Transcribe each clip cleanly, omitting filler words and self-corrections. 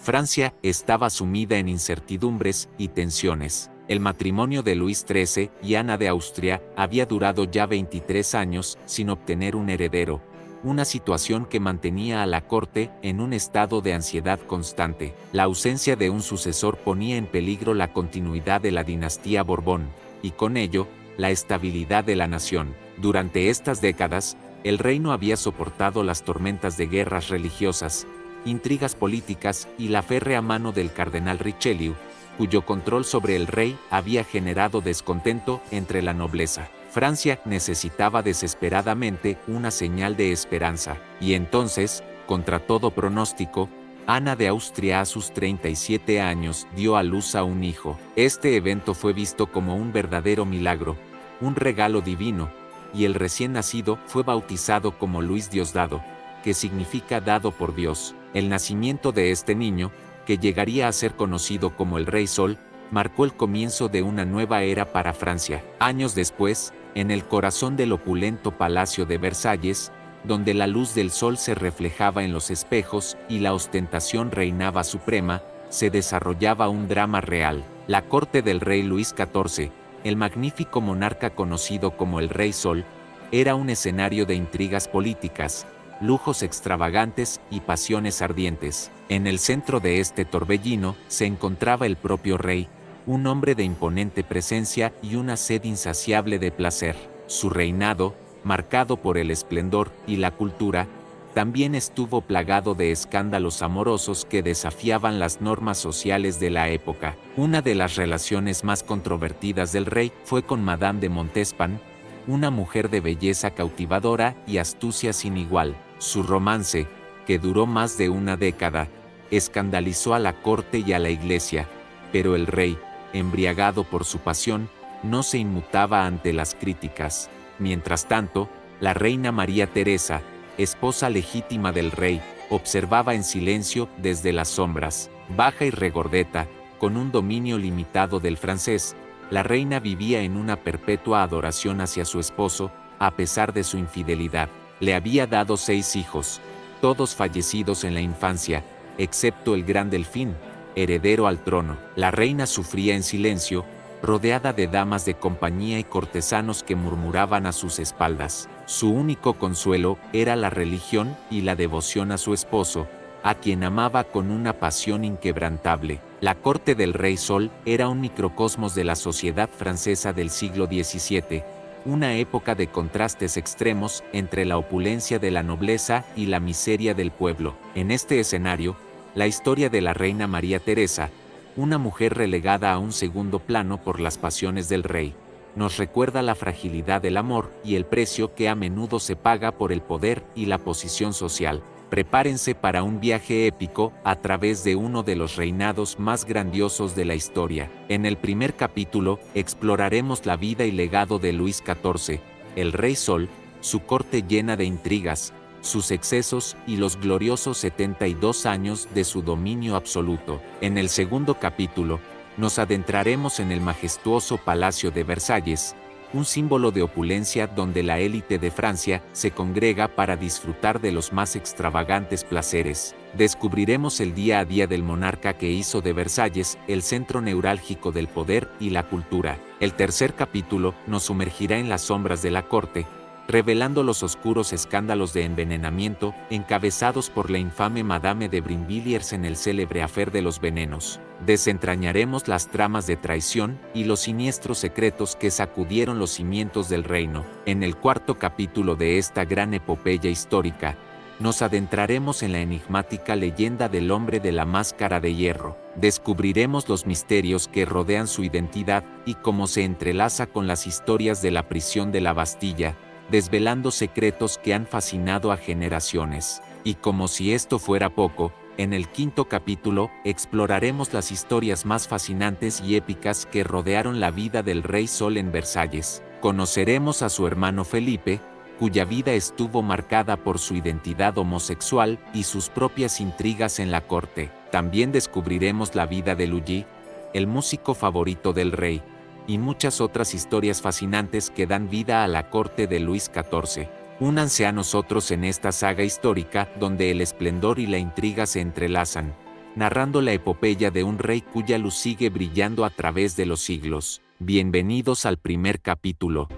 Francia estaba sumida en incertidumbres y tensiones. El matrimonio de Luis XIII y Ana de Austria había durado ya 23 años sin obtener un heredero, una situación que mantenía a la corte en un estado de ansiedad constante. La ausencia de un sucesor ponía en peligro la continuidad de la dinastía Borbón, y con ello, la estabilidad de la nación. Durante estas décadas, el reino había soportado las tormentas de guerras religiosas, intrigas políticas y la férrea mano del cardenal Richelieu, cuyo control sobre el rey había generado descontento entre la nobleza. Francia necesitaba desesperadamente una señal de esperanza, y entonces, contra todo pronóstico, Ana de Austria a sus 37 años dio a luz a un hijo. Este evento fue visto como un verdadero milagro, un regalo divino, y el recién nacido fue bautizado como Luis Diosdado, que significa dado por Dios. El nacimiento de este niño, que llegaría a ser conocido como el Rey Sol, marcó el comienzo de una nueva era para Francia. Años después, en el corazón del opulento Palacio de Versalles, donde la luz del sol se reflejaba en los espejos y la ostentación reinaba suprema, se desarrollaba un drama real. La corte del rey Luis XIV, el magnífico monarca conocido como el Rey Sol, era un escenario de intrigas políticas, lujos extravagantes y pasiones ardientes. En el centro de este torbellino se encontraba el propio rey, un hombre de imponente presencia y una sed insaciable de placer. Su reinado, marcado por el esplendor y la cultura, también estuvo plagado de escándalos amorosos que desafiaban las normas sociales de la época. Una de las relaciones más controvertidas del rey fue con Madame de Montespan, una mujer de belleza cautivadora y astucia sin igual. Su romance, que duró más de una década, escandalizó a la corte y a la iglesia, pero el rey, embriagado por su pasión, no se inmutaba ante las críticas. Mientras tanto, la reina María Teresa, esposa legítima del rey, observaba en silencio desde las sombras. Baja y regordeta, con un dominio limitado del francés, la reina vivía en una perpetua adoración hacia su esposo, a pesar de su infidelidad. Le había dado 6 hijos, todos fallecidos en la infancia, excepto el gran Delfín, heredero al trono. La reina sufría en silencio, rodeada de damas de compañía y cortesanos que murmuraban a sus espaldas. Su único consuelo era la religión y la devoción a su esposo, a quien amaba con una pasión inquebrantable. La corte del Rey Sol era un microcosmos de la sociedad francesa del siglo XVII, una época de contrastes extremos entre la opulencia de la nobleza y la miseria del pueblo. En este escenario, la historia de la reina María Teresa, una mujer relegada a un segundo plano por las pasiones del rey, nos recuerda la fragilidad del amor y el precio que a menudo se paga por el poder y la posición social. Prepárense para un viaje épico a través de uno de los reinados más grandiosos de la historia. En el primer capítulo, exploraremos la vida y legado de Luis XIV, el Rey Sol, su corte llena de intrigas, sus excesos y los gloriosos 72 años de su dominio absoluto. En el segundo capítulo, nos adentraremos en el majestuoso Palacio de Versalles, un símbolo de opulencia donde la élite de Francia se congrega para disfrutar de los más extravagantes placeres. Descubriremos el día a día del monarca que hizo de Versalles el centro neurálgico del poder y la cultura. El tercer capítulo nos sumergirá en las sombras de la corte, revelando los oscuros escándalos de envenenamiento encabezados por la infame Madame de Brinvilliers en el célebre afer de los venenos. Desentrañaremos las tramas de traición y los siniestros secretos que sacudieron los cimientos del reino. En el cuarto capítulo de esta gran epopeya histórica, nos adentraremos en la enigmática leyenda del hombre de la máscara de hierro. Descubriremos los misterios que rodean su identidad y cómo se entrelaza con las historias de la prisión de la Bastilla, desvelando secretos que han fascinado a generaciones. Y como si esto fuera poco, en el quinto capítulo exploraremos las historias más fascinantes y épicas que rodearon la vida del Rey Sol en Versalles. Conoceremos a su hermano Felipe, cuya vida estuvo marcada por su identidad homosexual y sus propias intrigas en la corte. También descubriremos la vida de Lully, el músico favorito del rey, y muchas otras historias fascinantes que dan vida a la corte de Luis XIV. Únanse a nosotros en esta saga histórica donde el esplendor y la intriga se entrelazan, narrando la epopeya de un rey cuya luz sigue brillando a través de los siglos. Bienvenidos al primer capítulo.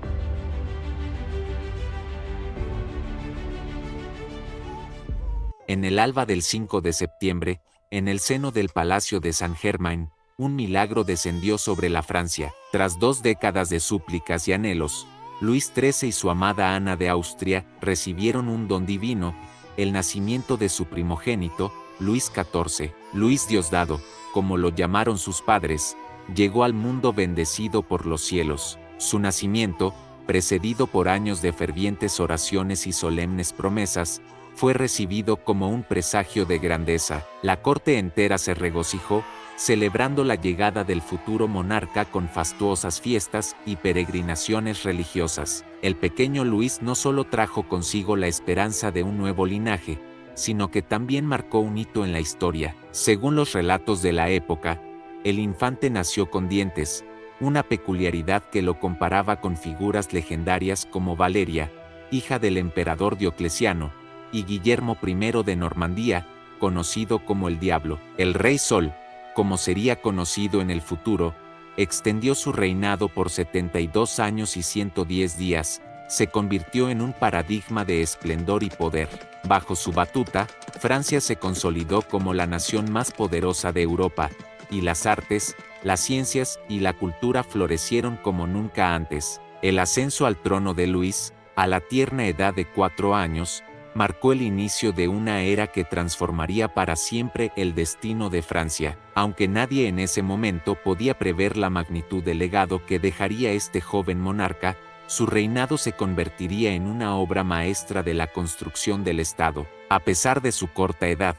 En el alba del 5 de septiembre, en el seno del Palacio de Saint-Germain, un milagro descendió sobre la Francia. Tras 2 décadas de súplicas y anhelos, Luis XIII y su amada Ana de Austria recibieron un don divino, el nacimiento de su primogénito, Luis XIV. Luis Diosdado, como lo llamaron sus padres, llegó al mundo bendecido por los cielos. Su nacimiento, precedido por años de fervientes oraciones y solemnes promesas, fue recibido como un presagio de grandeza. La corte entera se regocijó, celebrando la llegada del futuro monarca con fastuosas fiestas y peregrinaciones religiosas. El pequeño Luis no solo trajo consigo la esperanza de un nuevo linaje, sino que también marcó un hito en la historia. Según los relatos de la época, el infante nació con dientes, una peculiaridad que lo comparaba con figuras legendarias como Valeria, hija del emperador Diocleciano, y Guillermo I de Normandía, conocido como el Diablo. El Rey Sol, como sería conocido en el futuro, extendió su reinado por 72 años y 110 días, se convirtió en un paradigma de esplendor y poder. Bajo su batuta, Francia se consolidó como la nación más poderosa de Europa, y las artes, las ciencias y la cultura florecieron como nunca antes. El ascenso al trono de Luis, a la tierna edad de 4 años, marcó el inicio de una era que transformaría para siempre el destino de Francia. Aunque nadie en ese momento podía prever la magnitud del legado que dejaría este joven monarca, su reinado se convertiría en una obra maestra de la construcción del Estado. A pesar de su corta edad,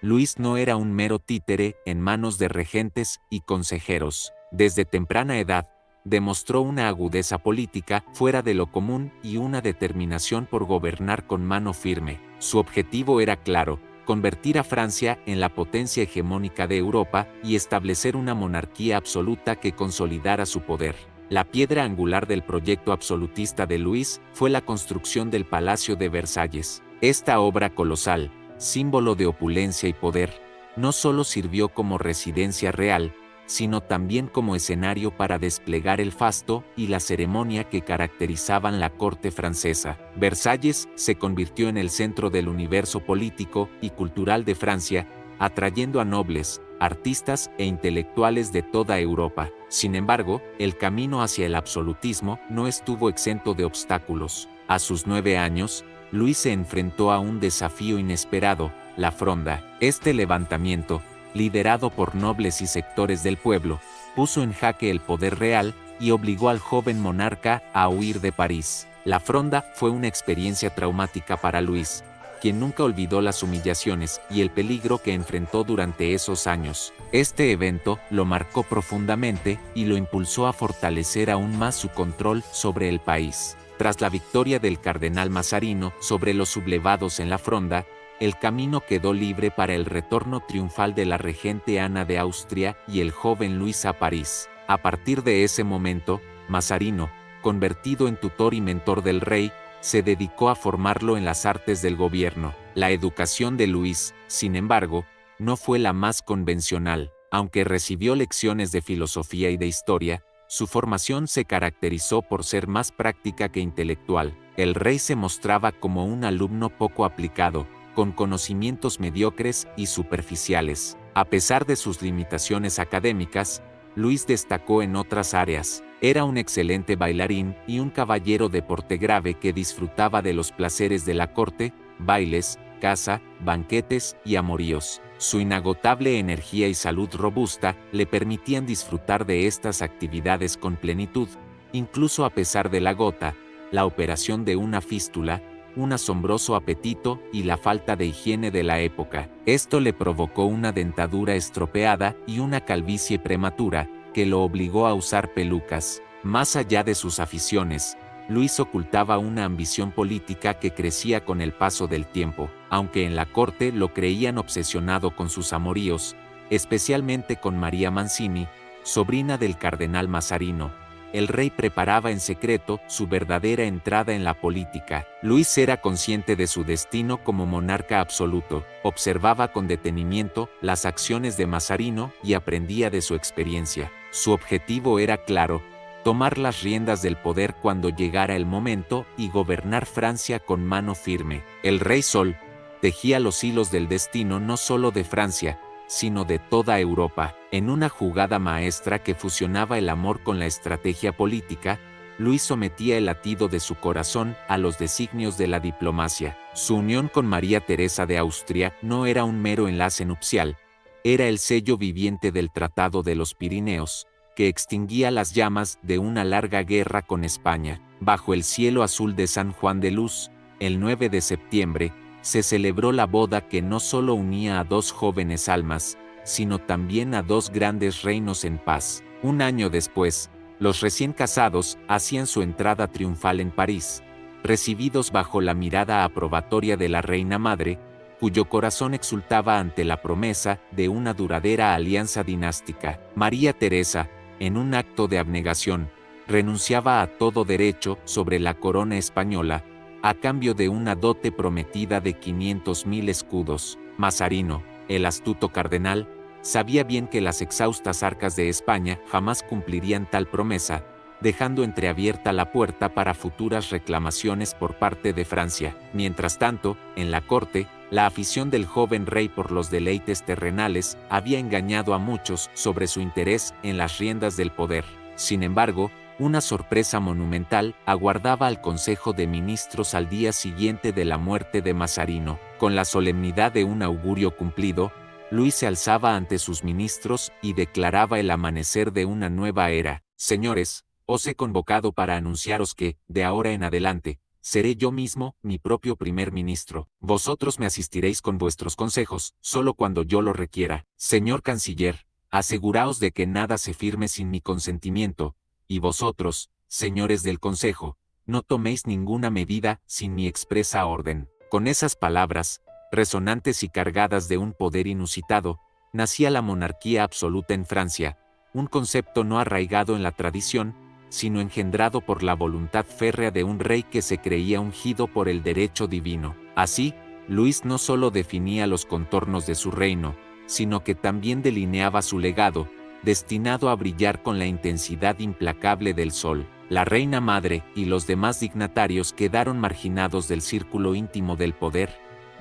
Luis no era un mero títere en manos de regentes y consejeros. Desde temprana edad, demostró una agudeza política fuera de lo común y una determinación por gobernar con mano firme. Su objetivo era claro: convertir a Francia en la potencia hegemónica de Europa y establecer una monarquía absoluta que consolidara su poder. La piedra angular del proyecto absolutista de Luis fue la construcción del Palacio de Versalles. Esta obra colosal, símbolo de opulencia y poder, no solo sirvió como residencia real, sino también como escenario para desplegar el fasto y la ceremonia que caracterizaban la corte francesa. Versalles se convirtió en el centro del universo político y cultural de Francia, atrayendo a nobles, artistas e intelectuales de toda Europa. Sin embargo, el camino hacia el absolutismo no estuvo exento de obstáculos. A sus 9 años, Luis se enfrentó a un desafío inesperado: la Fronda. Este levantamiento, liderado por nobles y sectores del pueblo, puso en jaque el poder real y obligó al joven monarca a huir de París. La Fronda fue una experiencia traumática para Luis, quien nunca olvidó las humillaciones y el peligro que enfrentó durante esos años. Este evento lo marcó profundamente y lo impulsó a fortalecer aún más su control sobre el país. Tras la victoria del cardenal Mazarino sobre los sublevados en la Fronda, el camino quedó libre para el retorno triunfal de la regente Ana de Austria y el joven Luis a París. A partir de ese momento, Mazarino, convertido en tutor y mentor del rey, se dedicó a formarlo en las artes del gobierno. La educación de Luis, sin embargo, no fue la más convencional. Aunque recibió lecciones de filosofía y de historia, su formación se caracterizó por ser más práctica que intelectual. El rey se mostraba como un alumno poco aplicado, con conocimientos mediocres y superficiales. A pesar de sus limitaciones académicas, Luis destacó en otras áreas. Era un excelente bailarín y un caballero de porte grave que disfrutaba de los placeres de la corte, bailes, caza, banquetes y amoríos. Su inagotable energía y salud robusta le permitían disfrutar de estas actividades con plenitud, incluso a pesar de la gota, la operación de una fístula, un asombroso apetito y la falta de higiene de la época. Esto le provocó una dentadura estropeada y una calvicie prematura, que lo obligó a usar pelucas. Más allá de sus aficiones, Luis ocultaba una ambición política que crecía con el paso del tiempo. Aunque en la corte lo creían obsesionado con sus amoríos, especialmente con María Mancini, sobrina del cardenal Mazarino, el rey preparaba en secreto su verdadera entrada en la política. Luis era consciente de su destino como monarca absoluto, observaba con detenimiento las acciones de Mazarino y aprendía de su experiencia. Su objetivo era claro: tomar las riendas del poder cuando llegara el momento y gobernar Francia con mano firme. El rey Sol tejía los hilos del destino no solo de Francia, sino de toda Europa. En una jugada maestra que fusionaba el amor con la estrategia política, Luis sometía el latido de su corazón a los designios de la diplomacia. Su unión con María Teresa de Austria no era un mero enlace nupcial, era el sello viviente del Tratado de los Pirineos, que extinguía las llamas de una larga guerra con España. Bajo el cielo azul de San Juan de Luz, el 9 de septiembre, se celebró la boda que no solo unía a dos jóvenes almas, sino también a dos grandes reinos en paz. Un año después, los recién casados hacían su entrada triunfal en París, recibidos bajo la mirada aprobatoria de la reina madre, cuyo corazón exultaba ante la promesa de una duradera alianza dinástica. María Teresa, en un acto de abnegación, renunciaba a todo derecho sobre la corona española, a cambio de una dote prometida de 500.000 escudos. Mazarino, el astuto cardenal, sabía bien que las exhaustas arcas de España jamás cumplirían tal promesa, dejando entreabierta la puerta para futuras reclamaciones por parte de Francia. Mientras tanto, en la corte, la afición del joven rey por los deleites terrenales había engañado a muchos sobre su interés en las riendas del poder. Sin embargo, una sorpresa monumental aguardaba al Consejo de Ministros al día siguiente de la muerte de Mazarino. Con la solemnidad de un augurio cumplido, Luis se alzaba ante sus ministros y declaraba el amanecer de una nueva era. Señores, os he convocado para anunciaros que, de ahora en adelante, seré yo mismo mi propio primer ministro. Vosotros me asistiréis con vuestros consejos, solo cuando yo lo requiera. Señor canciller, aseguraos de que nada se firme sin mi consentimiento, y vosotros, señores del Consejo, no toméis ninguna medida sin mi expresa orden. Con esas palabras, resonantes y cargadas de un poder inusitado, nacía la monarquía absoluta en Francia, un concepto no arraigado en la tradición, sino engendrado por la voluntad férrea de un rey que se creía ungido por el derecho divino. Así, Luis no solo definía los contornos de su reino, sino que también delineaba su legado, destinado a brillar con la intensidad implacable del sol. La reina madre y los demás dignatarios quedaron marginados del círculo íntimo del poder,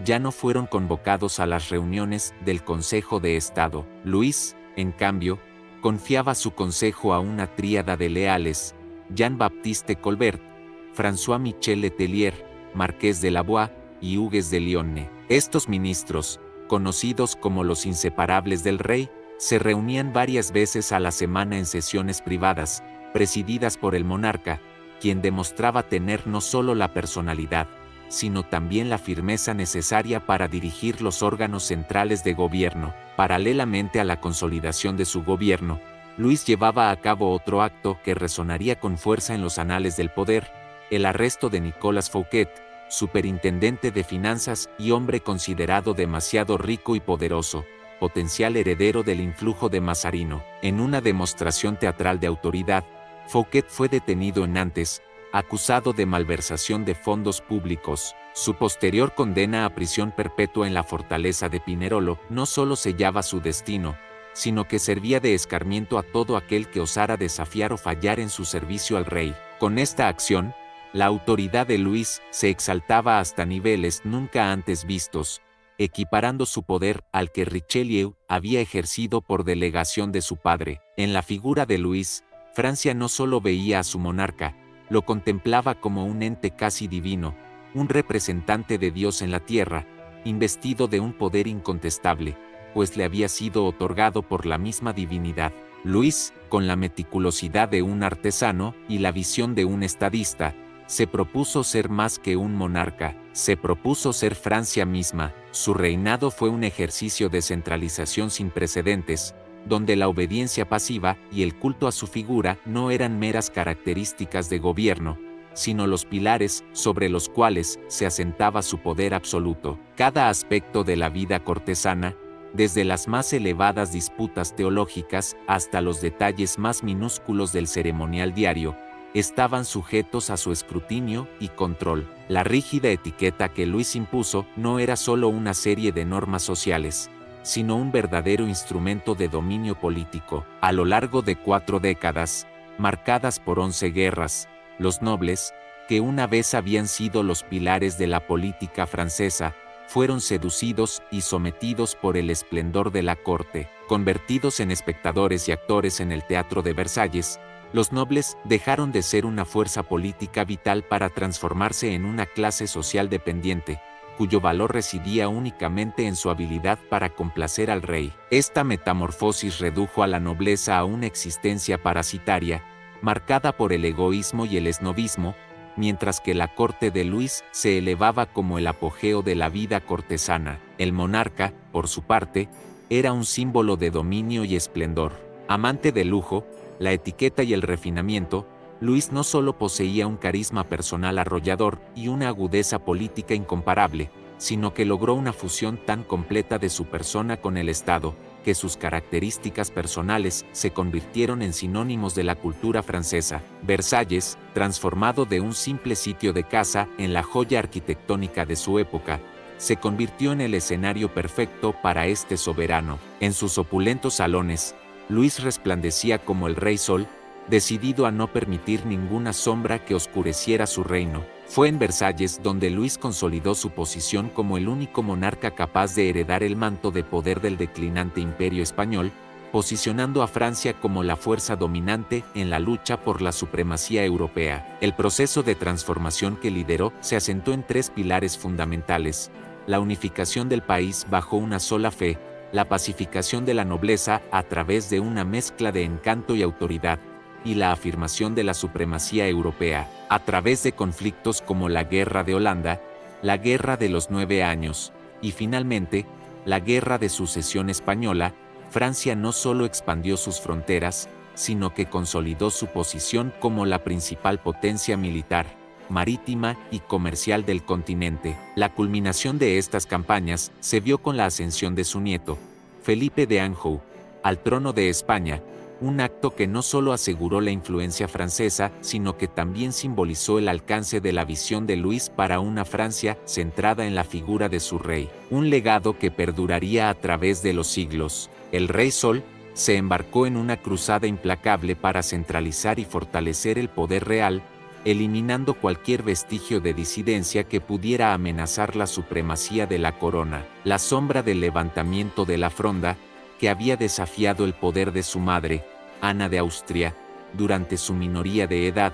ya no fueron convocados a las reuniones del Consejo de Estado. Luis, en cambio, confiaba su consejo a una tríada de leales: Jean-Baptiste Colbert, François-Michel Letelier, Marqués de Louvois y Hugues de Lionne. Estos ministros, conocidos como los inseparables del rey, se reunían varias veces a la semana en sesiones privadas, presididas por el monarca, quien demostraba tener no solo la personalidad, sino también la firmeza necesaria para dirigir los órganos centrales de gobierno. Paralelamente a la consolidación de su gobierno, Luis llevaba a cabo otro acto que resonaría con fuerza en los anales del poder: el arresto de Nicolas Fouquet, superintendente de finanzas y hombre considerado demasiado rico y poderoso, potencial heredero del influjo de Mazarino. En una demostración teatral de autoridad, Fouquet fue detenido en Nantes, acusado de malversación de fondos públicos. Su posterior condena a prisión perpetua en la fortaleza de Pinerolo no solo sellaba su destino, sino que servía de escarmiento a todo aquel que osara desafiar o fallar en su servicio al rey. Con esta acción, la autoridad de Luis se exaltaba hasta niveles nunca antes vistos, equiparando su poder al que Richelieu había ejercido por delegación de su padre. En la figura de Luis, Francia no solo veía a su monarca, lo contemplaba como un ente casi divino, un representante de Dios en la tierra, investido de un poder incontestable, pues le había sido otorgado por la misma divinidad. Luis, con la meticulosidad de un artesano y la visión de un estadista, se propuso ser más que un monarca, se propuso ser Francia misma. Su reinado fue un ejercicio de centralización sin precedentes, donde la obediencia pasiva y el culto a su figura no eran meras características de gobierno, sino los pilares sobre los cuales se asentaba su poder absoluto. Cada aspecto de la vida cortesana, desde las más elevadas disputas teológicas hasta los detalles más minúsculos del ceremonial diario, estaban sujetos a su escrutinio y control. La rígida etiqueta que Luis impuso no era solo una serie de normas sociales, sino un verdadero instrumento de dominio político. A lo largo de 4 décadas, marcadas por 11 guerras, los nobles, que una vez habían sido los pilares de la política francesa, fueron seducidos y sometidos por el esplendor de la corte. Convertidos en espectadores y actores en el teatro de Versalles, los nobles dejaron de ser una fuerza política vital para transformarse en una clase social dependiente, cuyo valor residía únicamente en su habilidad para complacer al rey. Esta metamorfosis redujo a la nobleza a una existencia parasitaria, marcada por el egoísmo y el esnovismo, mientras que la corte de Luis se elevaba como el apogeo de la vida cortesana. El monarca, por su parte, era un símbolo de dominio y esplendor. Amante del lujo, la etiqueta y el refinamiento, Luis no solo poseía un carisma personal arrollador y una agudeza política incomparable, sino que logró una fusión tan completa de su persona con el Estado, que sus características personales se convirtieron en sinónimos de la cultura francesa. Versalles, transformado de un simple sitio de caza en la joya arquitectónica de su época, se convirtió en el escenario perfecto para este soberano. En sus opulentos salones, Luis resplandecía como el Rey Sol, decidido a no permitir ninguna sombra que oscureciera su reino. Fue en Versalles donde Luis consolidó su posición como el único monarca capaz de heredar el manto de poder del declinante imperio español, posicionando a Francia como la fuerza dominante en la lucha por la supremacía europea. El proceso de transformación que lideró se asentó en 3 pilares fundamentales: la unificación del país bajo una sola fe, la pacificación de la nobleza a través de una mezcla de encanto y autoridad, y la afirmación de la supremacía europea, a través de conflictos como la Guerra de Holanda, la Guerra de los 9 años, y finalmente, la Guerra de Sucesión Española. Francia no solo expandió sus fronteras, sino que consolidó su posición como la principal potencia militar, marítima y comercial del continente. La culminación de estas campañas se vio con la ascensión de su nieto, Felipe de Anjou, al trono de España, un acto que no solo aseguró la influencia francesa, sino que también simbolizó el alcance de la visión de Luis para una Francia centrada en la figura de su rey, un legado que perduraría a través de los siglos. El Rey Sol se embarcó en una cruzada implacable para centralizar y fortalecer el poder real, eliminando cualquier vestigio de disidencia que pudiera amenazar la supremacía de la corona. La sombra del levantamiento de la Fronda, que había desafiado el poder de su madre, Ana de Austria, durante su minoría de edad,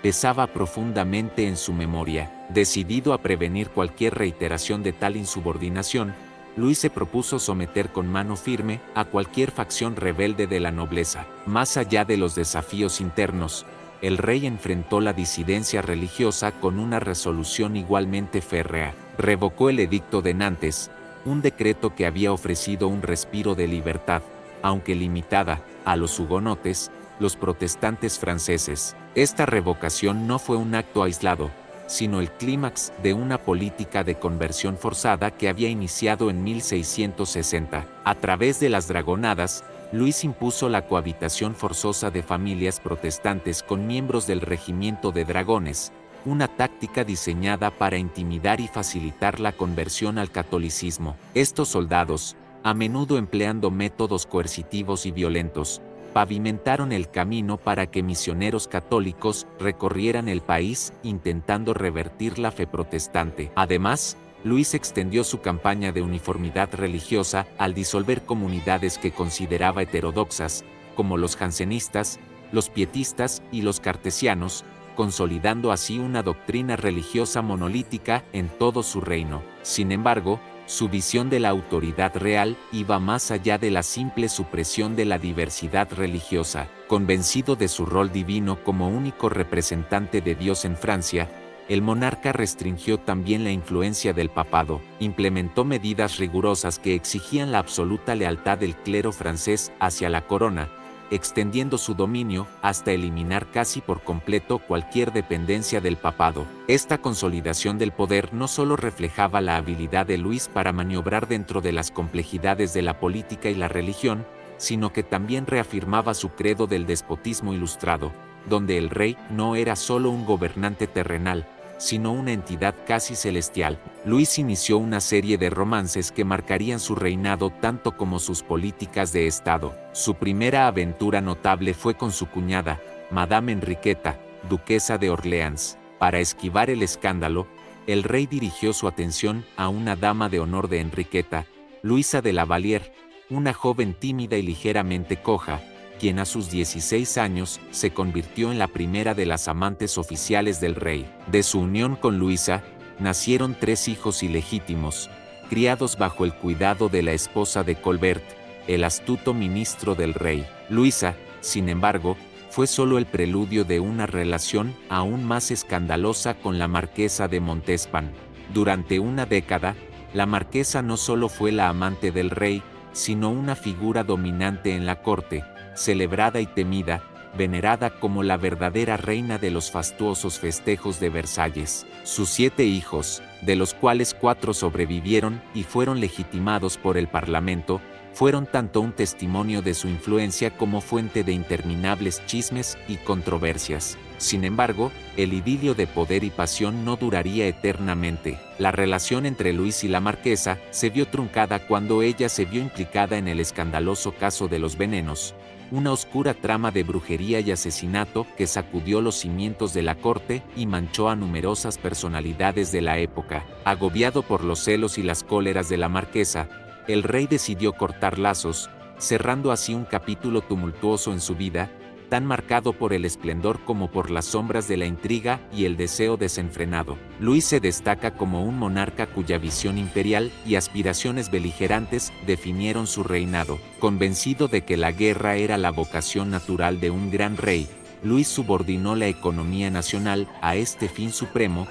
pesaba profundamente en su memoria. Decidido a prevenir cualquier reiteración de tal insubordinación, Luis se propuso someter con mano firme a cualquier facción rebelde de la nobleza. Más allá de los desafíos internos, el rey enfrentó la disidencia religiosa con una resolución igualmente férrea. Revocó el Edicto de Nantes, un decreto que había ofrecido un respiro de libertad, aunque limitada, a los hugonotes, los protestantes franceses. Esta revocación no fue un acto aislado, sino el clímax de una política de conversión forzada que había iniciado en 1660. A través de las dragonadas, Luis impuso la cohabitación forzosa de familias protestantes con miembros del regimiento de dragones, una táctica diseñada para intimidar y facilitar la conversión al catolicismo. Estos soldados, a menudo empleando métodos coercitivos y violentos, pavimentaron el camino para que misioneros católicos recorrieran el país intentando revertir la fe protestante. Además, Luis extendió su campaña de uniformidad religiosa al disolver comunidades que consideraba heterodoxas, como los jansenistas, los pietistas y los cartesianos, consolidando así una doctrina religiosa monolítica en todo su reino. Sin embargo, su visión de la autoridad real iba más allá de la simple supresión de la diversidad religiosa. Convencido de su rol divino como único representante de Dios en Francia, el monarca restringió también la influencia del papado, implementó medidas rigurosas que exigían la absoluta lealtad del clero francés hacia la corona, extendiendo su dominio hasta eliminar casi por completo cualquier dependencia del papado. Esta consolidación del poder no solo reflejaba la habilidad de Luis para maniobrar dentro de las complejidades de la política y la religión, sino que también reafirmaba su credo del despotismo ilustrado, donde el rey no era solo un gobernante terrenal, sino una entidad casi celestial. Luis inició una serie de romances que marcarían su reinado tanto como sus políticas de Estado. Su primera aventura notable fue con su cuñada, Madame Enriqueta, duquesa de Orleans. Para esquivar el escándalo, el rey dirigió su atención a una dama de honor de Enriqueta, Luisa de la Vallière, una joven tímida y ligeramente coja, quien a sus 16 años se convirtió en la primera de las amantes oficiales del rey. De su unión con Luisa, nacieron 3 hijos ilegítimos, criados bajo el cuidado de la esposa de Colbert, el astuto ministro del rey. Luisa, sin embargo, fue solo el preludio de una relación aún más escandalosa con la marquesa de Montespan. Durante una década, la marquesa no solo fue la amante del rey, sino una figura dominante en la corte, celebrada y temida, venerada como la verdadera reina de los fastuosos festejos de Versalles. Sus 7 hijos, de los cuales 4 sobrevivieron y fueron legitimados por el Parlamento, fueron tanto un testimonio de su influencia como fuente de interminables chismes y controversias. Sin embargo, el idilio de poder y pasión no duraría eternamente. La relación entre Luis y la marquesa se vio truncada cuando ella se vio implicada en el escandaloso caso de los venenos, una oscura trama de brujería y asesinato que sacudió los cimientos de la corte y manchó a numerosas personalidades de la época. Agobiado por los celos y las cóleras de la marquesa, el rey decidió cortar lazos, cerrando así un capítulo tumultuoso en su vida, tan marcado por el esplendor como por las sombras de la intriga y el deseo desenfrenado. Luis se destaca como un monarca cuya visión imperial y aspiraciones beligerantes definieron su reinado. Convencido de que la guerra era la vocación natural de un gran rey, Luis subordinó la economía nacional a este fin supremo: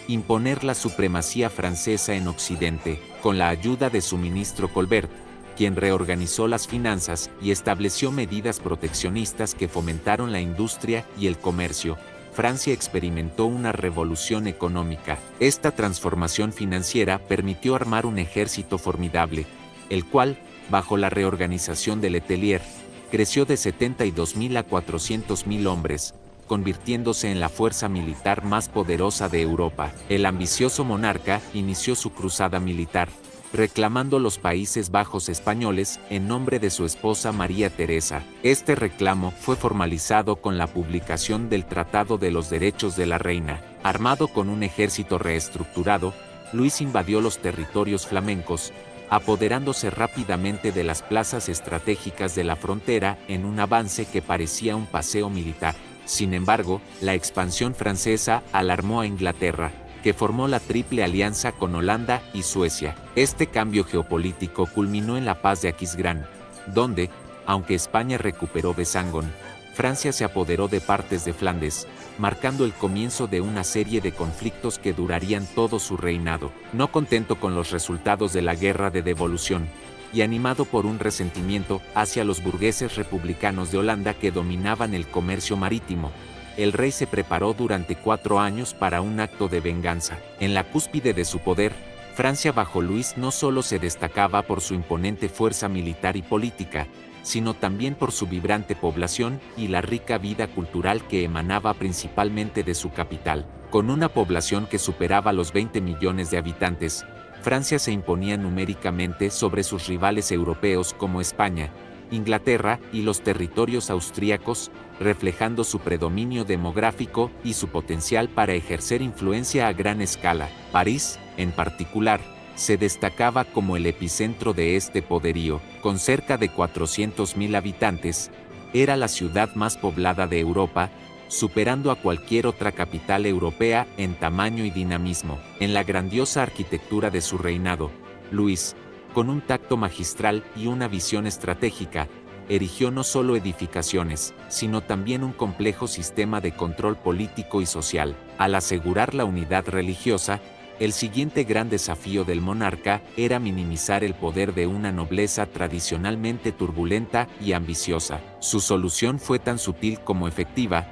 imponer la supremacía francesa en Occidente. Con la ayuda de su ministro Colbert, quien reorganizó las finanzas y estableció medidas proteccionistas que fomentaron la industria y el comercio, Francia experimentó una revolución económica. Esta transformación financiera permitió armar un ejército formidable, el cual, bajo la reorganización de Letelier, creció de 72.000 a 400.000 hombres, convirtiéndose en la fuerza militar más poderosa de Europa. El ambicioso monarca inició su cruzada militar, reclamando los Países Bajos españoles en nombre de su esposa María Teresa. Este reclamo fue formalizado con la publicación del Tratado de los Derechos de la Reina. Armado con un ejército reestructurado, Luis invadió los territorios flamencos, apoderándose rápidamente de las plazas estratégicas de la frontera en un avance que parecía un paseo militar. Sin embargo, la expansión francesa alarmó a Inglaterra, que formó la Triple Alianza con Holanda y Suecia. Este cambio geopolítico culminó en la Paz de Aquisgrán, donde, aunque España recuperó Besançon, Francia se apoderó de partes de Flandes, marcando el comienzo de una serie de conflictos que durarían todo su reinado. No contento con los resultados de la Guerra de Devolución, y animado por un resentimiento hacia los burgueses republicanos de Holanda que dominaban el comercio marítimo, el rey se preparó durante 4 años para un acto de venganza. En la cúspide de su poder, Francia bajo Luis no solo se destacaba por su imponente fuerza militar y política, sino también por su vibrante población y la rica vida cultural que emanaba principalmente de su capital. Con una población que superaba los 20 millones de habitantes, Francia se imponía numéricamente sobre sus rivales europeos como España, Inglaterra y los territorios austríacos, reflejando su predominio demográfico y su potencial para ejercer influencia a gran escala. París, en particular, se destacaba como el epicentro de este poderío. Con cerca de 400.000 habitantes, era la ciudad más poblada de Europa, superando a cualquier otra capital europea en tamaño y dinamismo. En la grandiosa arquitectura de su reinado, Luis, con un tacto magistral y una visión estratégica, erigió no solo edificaciones, sino también un complejo sistema de control político y social. Al asegurar la unidad religiosa, El siguiente gran desafío del monarca era minimizar el poder de una nobleza tradicionalmente turbulenta y ambiciosa. Su solución fue tan sutil como efectiva: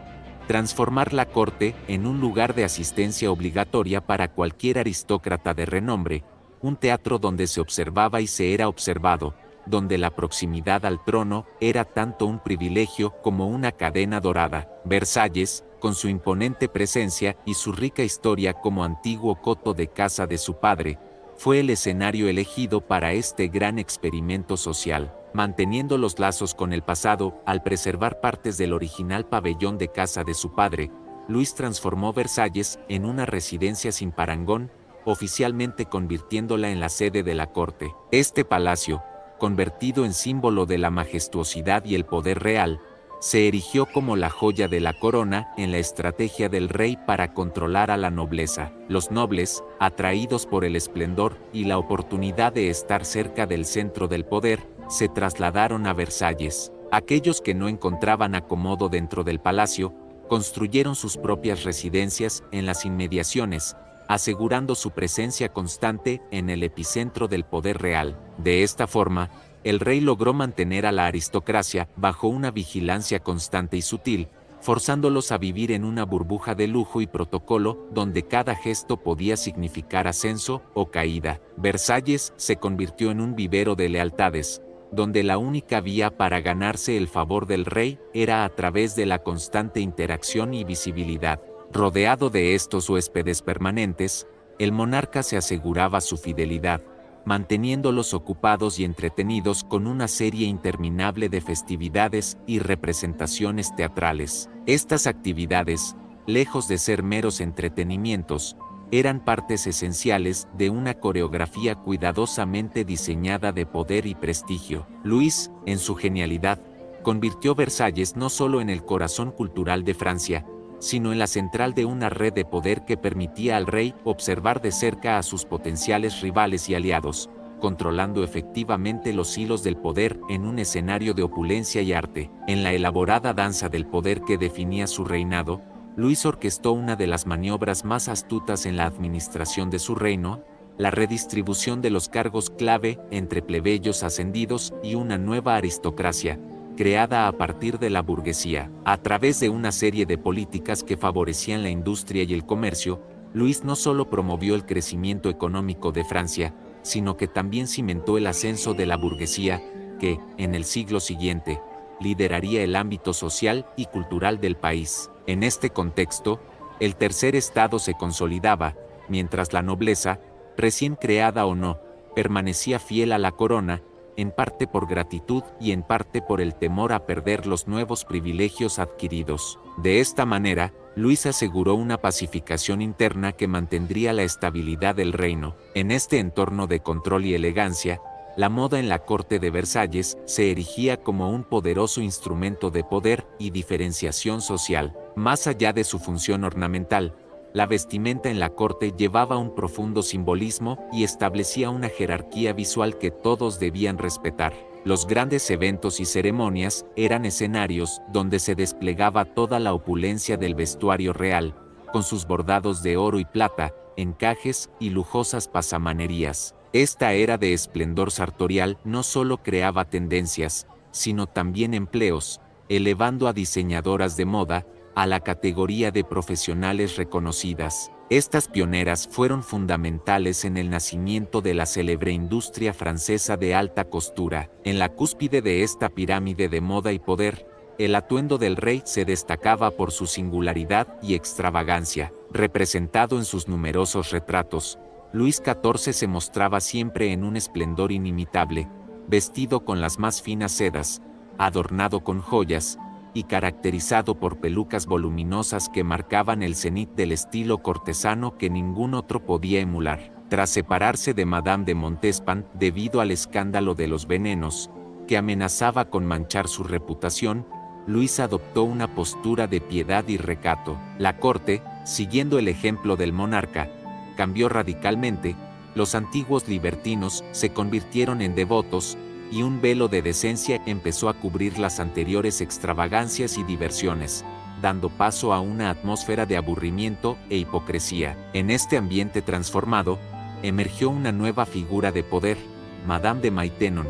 transformar la corte en un lugar de asistencia obligatoria para cualquier aristócrata de renombre, un teatro donde se observaba y se era observado, donde la proximidad al trono era tanto un privilegio como una cadena dorada. Versalles, con su imponente presencia y su rica historia como antiguo coto de casa de su padre, fue el escenario elegido para este gran experimento social. Manteniendo los lazos con el pasado, al preservar partes del original pabellón de casa de su padre, Luis transformó Versalles en una residencia sin parangón, oficialmente convirtiéndola en la sede de la corte. Este palacio, convertido en símbolo de la majestuosidad y el poder real, se erigió como la joya de la corona en la estrategia del rey para controlar a la nobleza. Los nobles, atraídos por el esplendor y la oportunidad de estar cerca del centro del poder, se trasladaron a Versalles. Aquellos que no encontraban acomodo dentro del palacio, construyeron sus propias residencias en las inmediaciones, asegurando su presencia constante en el epicentro del poder real. De esta forma, el rey logró mantener a la aristocracia bajo una vigilancia constante y sutil, forzándolos a vivir en una burbuja de lujo y protocolo donde cada gesto podía significar ascenso o caída. Versalles se convirtió en un vivero de lealtades, donde la única vía para ganarse el favor del rey era a través de la constante interacción y visibilidad. Rodeado de estos huéspedes permanentes, el monarca se aseguraba su fidelidad, manteniéndolos ocupados y entretenidos con una serie interminable de festividades y representaciones teatrales. Estas actividades, lejos de ser meros entretenimientos, eran partes esenciales de una coreografía cuidadosamente diseñada de poder y prestigio. Luis, en su genialidad, convirtió Versalles no solo en el corazón cultural de Francia, sino en la central de una red de poder que permitía al rey observar de cerca a sus potenciales rivales y aliados, controlando efectivamente los hilos del poder en un escenario de opulencia y arte. En la elaborada danza del poder que definía su reinado, Luis orquestó una de las maniobras más astutas en la administración de su reino: la redistribución de los cargos clave entre plebeyos ascendidos y una nueva aristocracia, creada a partir de la burguesía. A través de una serie de políticas que favorecían la industria y el comercio, Luis no solo promovió el crecimiento económico de Francia, sino que también cimentó el ascenso de la burguesía, que, en el siglo siguiente, lideraría el ámbito social y cultural del país. En este contexto, el tercer estado se consolidaba, mientras la nobleza, recién creada o no, permanecía fiel a la corona, en parte por gratitud y en parte por el temor a perder los nuevos privilegios adquiridos. De esta manera, Luis aseguró una pacificación interna que mantendría la estabilidad del reino. En este entorno de control y elegancia, la moda en la corte de Versalles se erigía como un poderoso instrumento de poder y diferenciación social. Más allá de su función ornamental, la vestimenta en la corte llevaba un profundo simbolismo y establecía una jerarquía visual que todos debían respetar. Los grandes eventos y ceremonias eran escenarios donde se desplegaba toda la opulencia del vestuario real, con sus bordados de oro y plata, encajes y lujosas pasamanerías. Esta era de esplendor sartorial no solo creaba tendencias, sino también empleos, elevando a diseñadoras de moda a la categoría de profesionales reconocidas. Estas pioneras fueron fundamentales en el nacimiento de la célebre industria francesa de alta costura. En la cúspide de esta pirámide de moda y poder, el atuendo del rey se destacaba por su singularidad y extravagancia. Representado en sus numerosos retratos, Luis XIV se mostraba siempre en un esplendor inimitable, vestido con las más finas sedas, adornado con joyas, y caracterizado por pelucas voluminosas que marcaban el cenit del estilo cortesano que ningún otro podía emular. Tras separarse de Madame de Montespan debido al escándalo de los venenos, que amenazaba con manchar su reputación, Luis adoptó una postura de piedad y recato. La corte, siguiendo el ejemplo del monarca, cambió radicalmente. Los antiguos libertinos se convirtieron en devotos, y un velo de decencia empezó a cubrir las anteriores extravagancias y diversiones. dando paso a una atmósfera de aburrimiento e hipocresía. En este ambiente transformado, emergió una nueva figura de poder, Madame de Maintenon,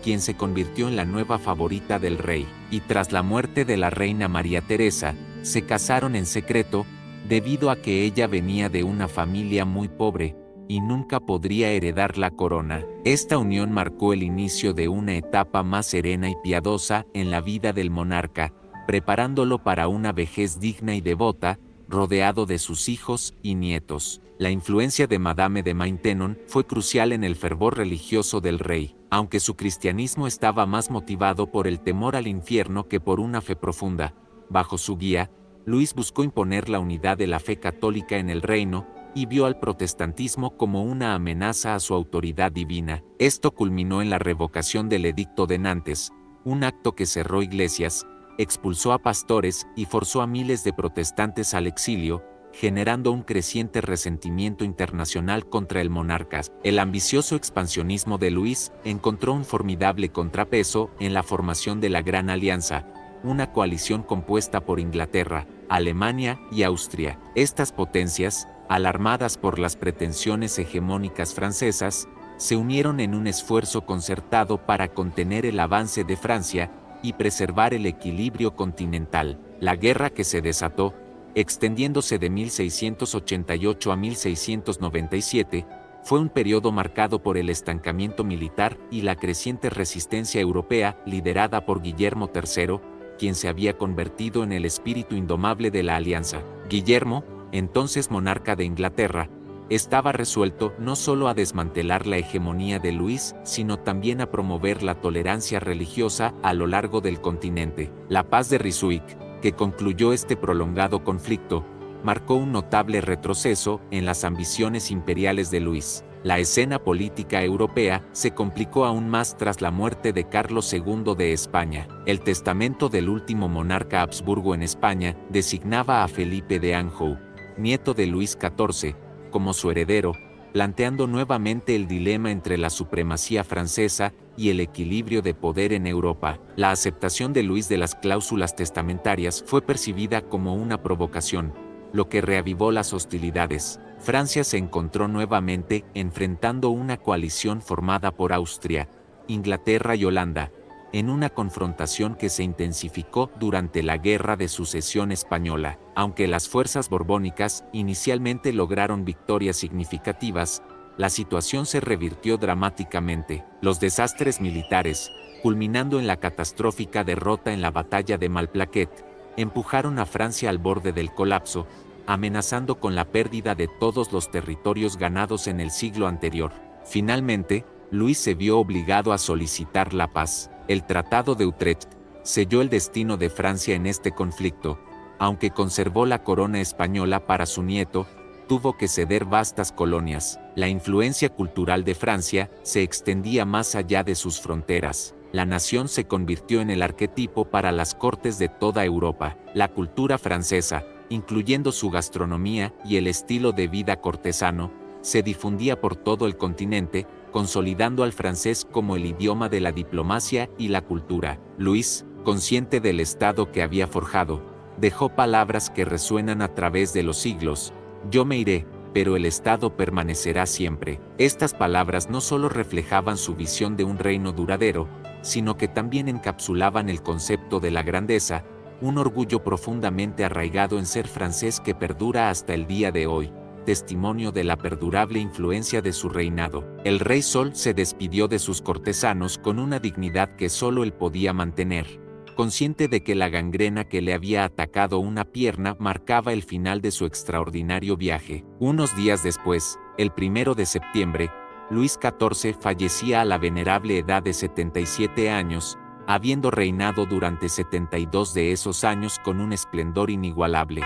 quien se convirtió en la nueva favorita del rey, y tras la muerte de la reina María Teresa, se casaron en secreto, debido a que ella venía de una familia muy pobre, y nunca podría heredar la corona. Esta unión marcó el inicio de una etapa más serena y piadosa en la vida del monarca, preparándolo para una vejez digna y devota, rodeado de sus hijos y nietos. La influencia de Madame de Maintenon fue crucial en el fervor religioso del rey, aunque su cristianismo estaba más motivado por el temor al infierno que por una fe profunda. Bajo su guía, Luis buscó imponer la unidad de la fe católica en el reino, y vio al protestantismo como una amenaza a su autoridad divina. Esto culminó en la revocación del Edicto de Nantes, un acto que cerró iglesias, expulsó a pastores y forzó a miles de protestantes al exilio, generando un creciente resentimiento internacional contra el monarca. El ambicioso expansionismo de Luis encontró un formidable contrapeso en la formación de la Gran Alianza, una coalición compuesta por Inglaterra, Alemania y Austria. Estas potencias, alarmadas por las pretensiones hegemónicas francesas, se unieron en un esfuerzo concertado para contener el avance de Francia y preservar el equilibrio continental. La guerra que se desató, extendiéndose de 1688 a 1697, fue un periodo marcado por el estancamiento militar y la creciente resistencia europea liderada por Guillermo III, quien se había convertido en el espíritu indomable de la alianza. Guillermo, entonces monarca de Inglaterra, estaba resuelto no solo a desmantelar la hegemonía de Luis, sino también a promover la tolerancia religiosa a lo largo del continente. La paz de Ryswick, que concluyó este prolongado conflicto, marcó un notable retroceso en las ambiciones imperiales de Luis. La escena política europea se complicó aún más tras la muerte de Carlos II de España. El testamento del último monarca Habsburgo en España designaba a Felipe de Anjou, nieto de Luis XIV, como su heredero, planteando nuevamente el dilema entre la supremacía francesa y el equilibrio de poder en Europa. La aceptación de Luis de las cláusulas testamentarias fue percibida como una provocación, lo que reavivó las hostilidades. Francia se encontró nuevamente enfrentando una coalición formada por Austria, Inglaterra y Holanda, en una confrontación que se intensificó durante la Guerra de Sucesión Española. Aunque las fuerzas borbónicas inicialmente lograron victorias significativas, la situación se revirtió dramáticamente. Los desastres militares, culminando en la catastrófica derrota en la batalla de Malplaquet, empujaron a Francia al borde del colapso, amenazando con la pérdida de todos los territorios ganados en el siglo anterior. Finalmente, Luis se vio obligado a solicitar la paz. El Tratado de Utrecht selló el destino de Francia en este conflicto. Aunque conservó la corona española para su nieto, tuvo que ceder vastas colonias. La influencia cultural de Francia se extendía más allá de sus fronteras. La nación se convirtió en el arquetipo para las cortes de toda Europa. La cultura francesa, incluyendo su gastronomía y el estilo de vida cortesano, se difundía por todo el continente, consolidando al francés como el idioma de la diplomacia y la cultura. Luis, consciente del estado que había forjado, dejó palabras que resuenan a través de los siglos: yo me iré, pero el Estado permanecerá siempre. Estas palabras no solo reflejaban su visión de un reino duradero, sino que también encapsulaban el concepto de la grandeza, un orgullo profundamente arraigado en ser francés que perdura hasta el día de hoy, testimonio de la perdurable influencia de su reinado. El rey Sol se despidió de sus cortesanos con una dignidad que solo él podía mantener, consciente de que la gangrena que le había atacado una pierna marcaba el final de su extraordinario viaje. Unos días después, el 1 de septiembre, Luis XIV fallecía a la venerable edad de 77 años, habiendo reinado durante 72 de esos años con un esplendor inigualable.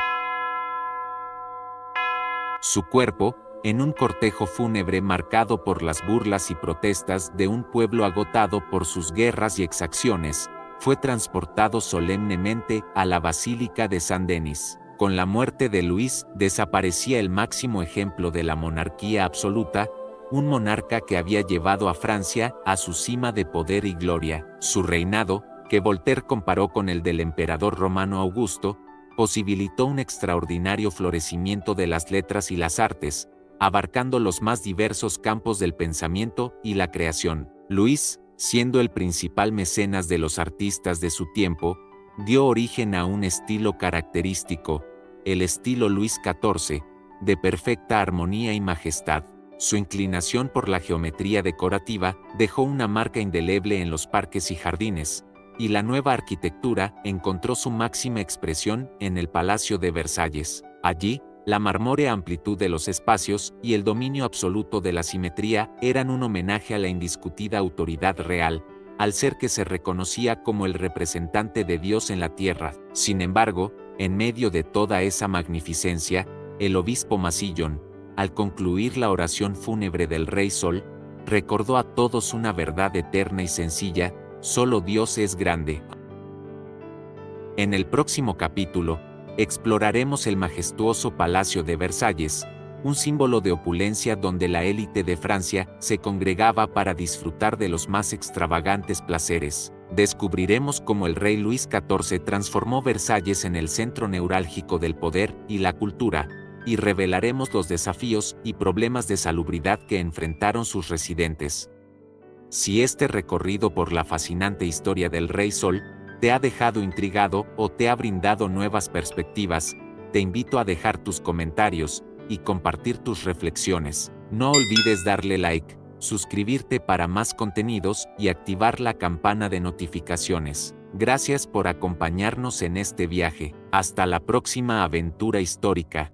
Su cuerpo, en un cortejo fúnebre marcado por las burlas y protestas de un pueblo agotado por sus guerras y exacciones, fue transportado solemnemente a la Basílica de Saint-Denis. Con la muerte de Luis desaparecía el máximo ejemplo de la monarquía absoluta, un monarca que había llevado a Francia a su cima de poder y gloria. Su reinado, que Voltaire comparó con el del emperador romano Augusto, posibilitó un extraordinario florecimiento de las letras y las artes, abarcando los más diversos campos del pensamiento y la creación. Luis, siendo el principal mecenas de los artistas de su tiempo, dio origen a un estilo característico, el estilo Luis XIV, de perfecta armonía y majestad. Su inclinación por la geometría decorativa dejó una marca indeleble en los parques y jardines, y la nueva arquitectura encontró su máxima expresión en el Palacio de Versalles. Allí, la marmórea amplitud de los espacios y el dominio absoluto de la simetría eran un homenaje a la indiscutida autoridad real, al ser que se reconocía como el representante de Dios en la tierra. Sin embargo, en medio de toda esa magnificencia, el obispo Massillon, al concluir la oración fúnebre del Rey Sol, recordó a todos una verdad eterna y sencilla: solo Dios es grande. En el próximo capítulo, exploraremos el majestuoso Palacio de Versalles, un símbolo de opulencia donde la élite de Francia se congregaba para disfrutar de los más extravagantes placeres. Descubriremos cómo el rey Luis XIV transformó Versalles en el centro neurálgico del poder y la cultura, y revelaremos los desafíos y problemas de salubridad que enfrentaron sus residentes. Si este recorrido por la fascinante historia del Rey Sol te ha dejado intrigado o te ha brindado nuevas perspectivas, te invito a dejar tus comentarios y compartir tus reflexiones. No olvides darle like, suscribirte para más contenidos y activar la campana de notificaciones. Gracias por acompañarnos en este viaje. Hasta la próxima aventura histórica.